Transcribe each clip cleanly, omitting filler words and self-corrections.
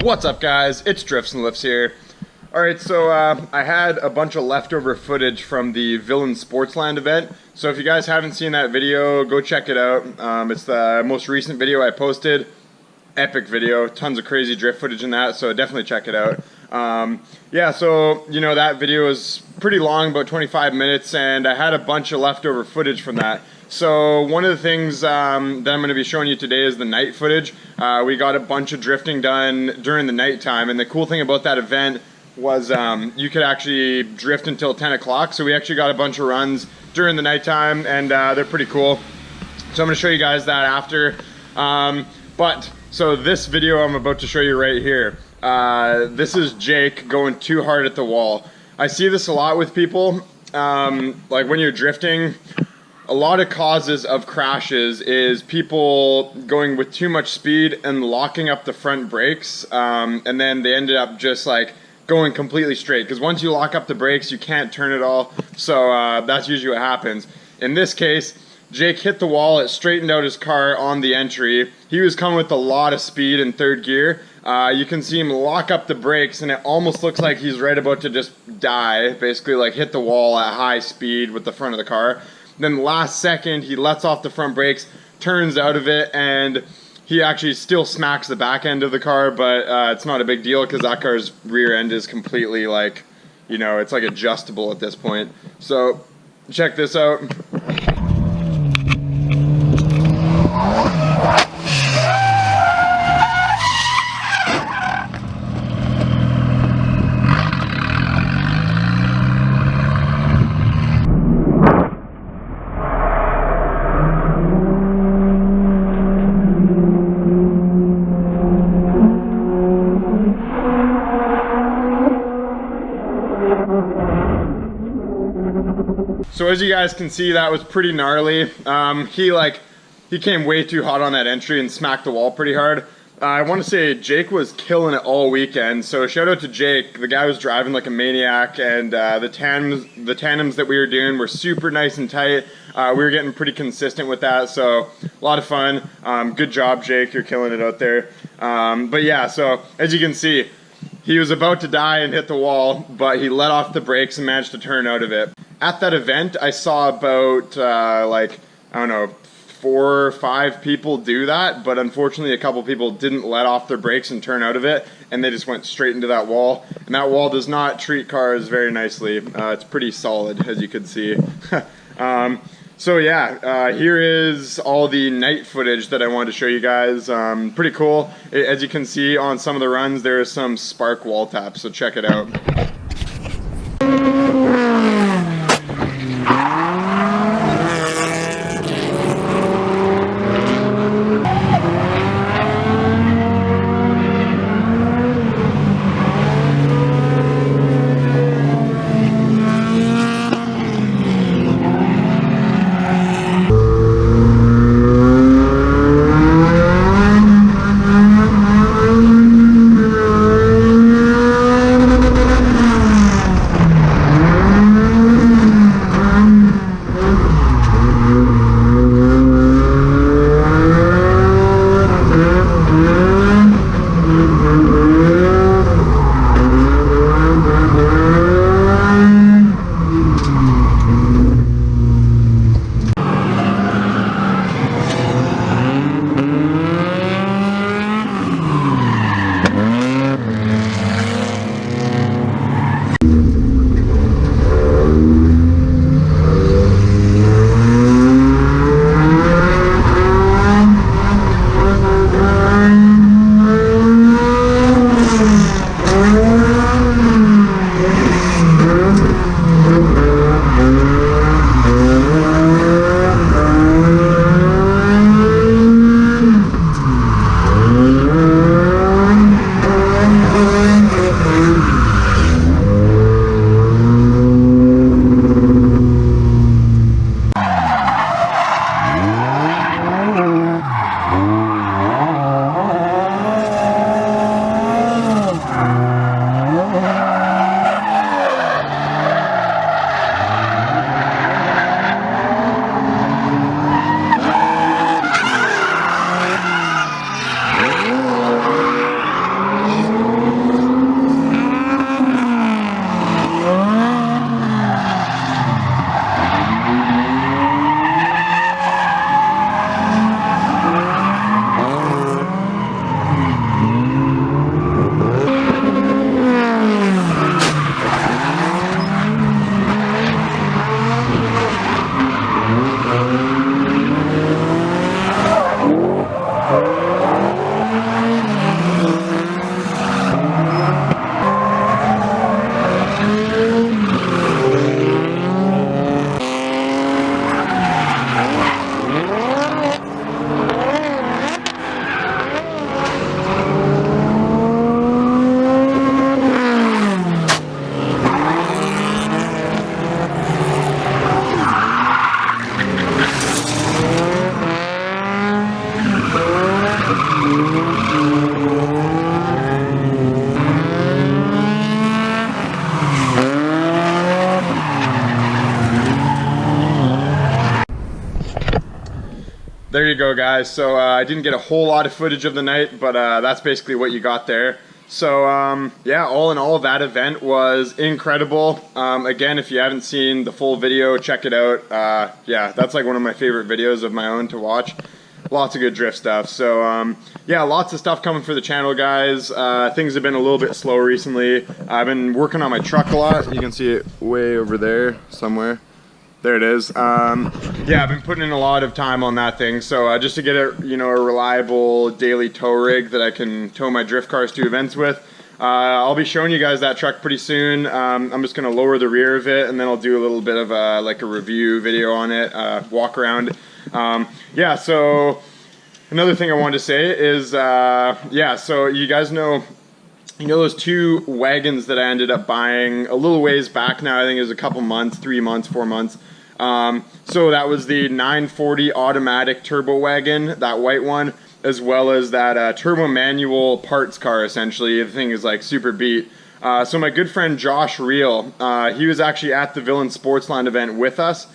What's up, guys? It's Drifts and Lifts here. Alright, so I had a bunch of leftover footage from the Villain Sportsland event. So if you guys haven't seen that video, go check it out. It's the most recent video I posted. Epic video. Tons of crazy drift footage in that, so definitely check it out. Yeah, so, you know, that video was pretty long, about 25 minutes, and I had a bunch of leftover footage from that. So one of the things that I'm going to be showing you today is the night footage. We got a bunch of drifting done during the night time, and the cool thing about that event was you could actually drift until 10 o'clock. So we actually got a bunch of runs during the nighttime, and they're pretty cool. So I'm going to show you guys that after. So this video I'm about to show you right here, this is Jake going too hard at the wall. I see this a lot with people, like when you're drifting. A lot of causes of crashes is people going with too much speed and locking up the front brakes, and then they ended up just like going completely straight, because once you lock up the brakes you can't turn it all. So that's usually what happens. In this case, Jake hit the wall, it straightened out his car on the entry. He was coming with a lot of speed in third gear. You can see him lock up the brakes, and it almost looks like he's right about to just die, basically like hit the wall at high speed with the front of the car. Then last second, he lets off the front brakes, turns out of it, and he actually still smacks the back end of the car, but it's not a big deal because that car's rear end is completely like, you know, it's like adjustable at this point. So check this out. So as you guys can see, that was pretty gnarly. He came way too hot on that entry and smacked the wall pretty hard. I want to say Jake was killing it all weekend, so shout out to Jake. The guy was driving like a maniac, and the tandems that we were doing were super nice and tight. We were getting pretty consistent with that, so a lot of fun. Good job, Jake, you're killing it out there. But yeah, so as you can see, he was about to die and hit the wall, but he let off the brakes and managed to turn out of it. At that event, I saw about, I don't know, 4 or 5 people do that, but unfortunately a couple people didn't let off their brakes and turn out of it, and they just went straight into that wall. And that wall does not treat cars very nicely. It's pretty solid, as you can see. So yeah, here is all the night footage that I wanted to show you guys. Pretty cool. As you can see on some of the runs, there is some spark wall taps, so check it out. there you go, guys. So I didn't get a whole lot of footage of the night, but that's basically what you got there. So yeah, all in all, that event was incredible. Again, if you haven't seen the full video, check it out. Yeah, that's like one of my favorite videos of my own to watch. Lots of good drift stuff. So yeah, lots of stuff coming for the channel, guys. Things have been a little bit slow recently. I've been working on my truck a lot. You can see it way over there somewhere. There it is. Yeah, I've been putting in a lot of time on that thing. So just to get a, you know, a reliable daily tow rig that I can tow my drift cars to events with. I'll be showing you guys that truck pretty soon. I'm just gonna lower the rear of it, and then I'll do a little bit of like a review video on it, walk around. Yeah, so another thing I wanted to say is, yeah, so you guys know, those two wagons that I ended up buying a little ways back now. I think it was a couple months, 3 months, 4 months. So that was the 940 automatic turbo wagon, that white one, as well as that turbo manual parts car, essentially. The thing is like super beat. So my good friend Josh Reel, he was actually at the Villain Sportsland event with us.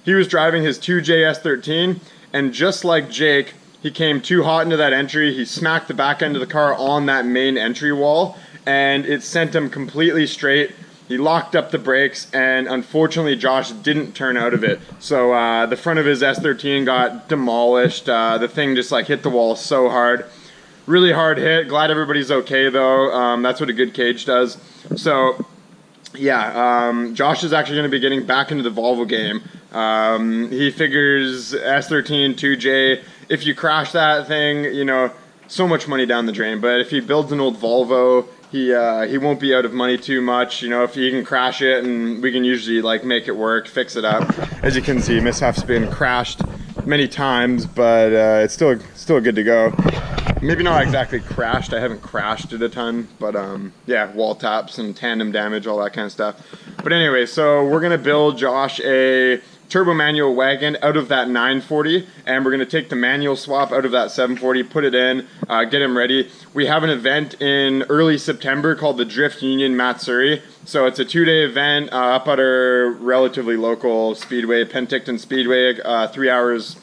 He was driving his 2JS13, and just like Jake, he came too hot into that entry. He smacked the back end of the car on that main entry wall, and it sent him completely straight. He locked up the brakes, and unfortunately Josh didn't turn out of it. So the front of his S13 got demolished. The thing just like hit the wall so hard. Really hard hit. Glad everybody's okay though. That's what a good cage does. So yeah, Josh is actually going to be getting back into the Volvo game. He figures S13 2J, if you crash that thing, you know, so much money down the drain. But if he builds an old Volvo, he won't be out of money too much. You know, if he can crash it, and we can usually like make it work, fix it up. As you can see, mishap's been crashed many times, but it's still good to go. Maybe not exactly crashed. I haven't crashed it a ton, but yeah, wall taps and tandem damage, all that kind of stuff. But anyway, so we're gonna build Josh a turbo manual wagon out of that 940, and we're gonna take the manual swap out of that 740, put it in, get him ready. We have an event in early September called the Drift Union Matsuri. So it's a 2-day event up at our relatively local speedway, Penticton Speedway, 3 hours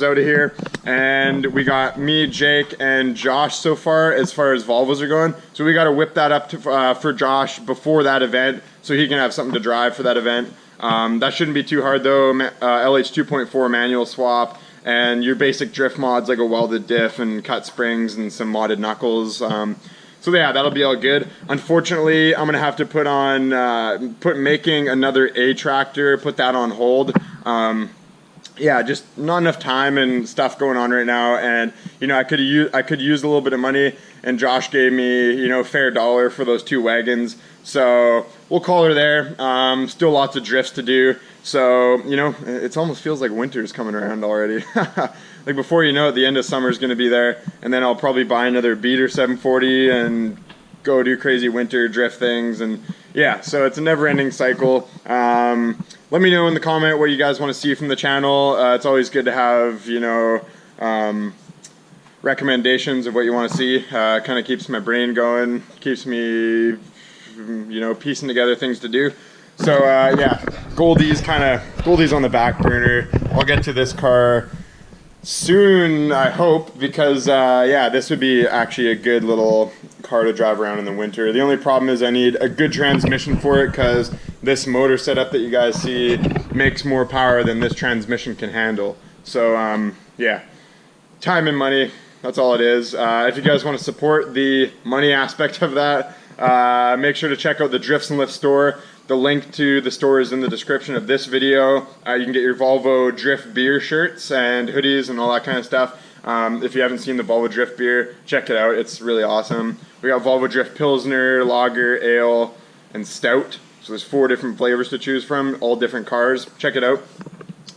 out of here. And we got me, Jake, and Josh so far as Volvos are going. So we got to whip that up to, for Josh before that event, so he can have something to drive for that event. That shouldn't be too hard though. LH 2.4 manual swap, and your basic drift mods like a welded diff and cut springs and some modded knuckles. So yeah, that'll be all good. Unfortunately, I'm gonna have to put making another A tractor, put that on hold. Yeah, just not enough time and stuff going on right now, and you know, I could use a little bit of money, and Josh gave me, you know, fair dollar for those two wagons, so we'll call her there. Still lots of drifts to do, so you know, it almost feels like winter's coming around already. Like before you know it, the end of summer's gonna be there, and then I'll probably buy another beater 740 and go do crazy winter drift things, and yeah, so it's a never-ending cycle. Let me know in the comment what you guys want to see from the channel. It's always good to have, you know, recommendations of what you want to see. Kind of keeps my brain going, keeps me, you know, piecing together things to do. So yeah, Goldie's on the back burner. I'll get to this car soon, I hope, because yeah, this would be actually a good little car to drive around in the winter. The only problem is I need a good transmission for it, because this motor setup that you guys see makes more power than this transmission can handle. So yeah, time and money, that's all it is. If you guys want to support the money aspect of that, make sure to check out the Drifts and Lifts store. The link to the store is in the description of this video. You can get your Volvo Drift beer shirts and hoodies and all that kind of stuff. If you haven't seen the Volvo Drift beer, check it out. It's really awesome. We got Volvo Drift Pilsner, Lager, Ale, and Stout. So there's 4 different flavors to choose from, all different cars. Check it out.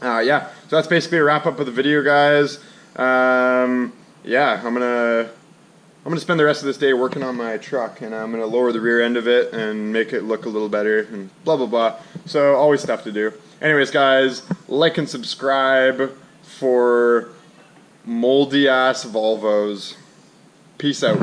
Yeah, so that's basically a wrap up of the video, guys. Yeah, I'm gonna spend the rest of this day working on my truck, and I'm gonna lower the rear end of it and make it look a little better and blah blah blah. So always stuff to do. Anyways, guys, like and subscribe for moldy ass Volvos. Peace out.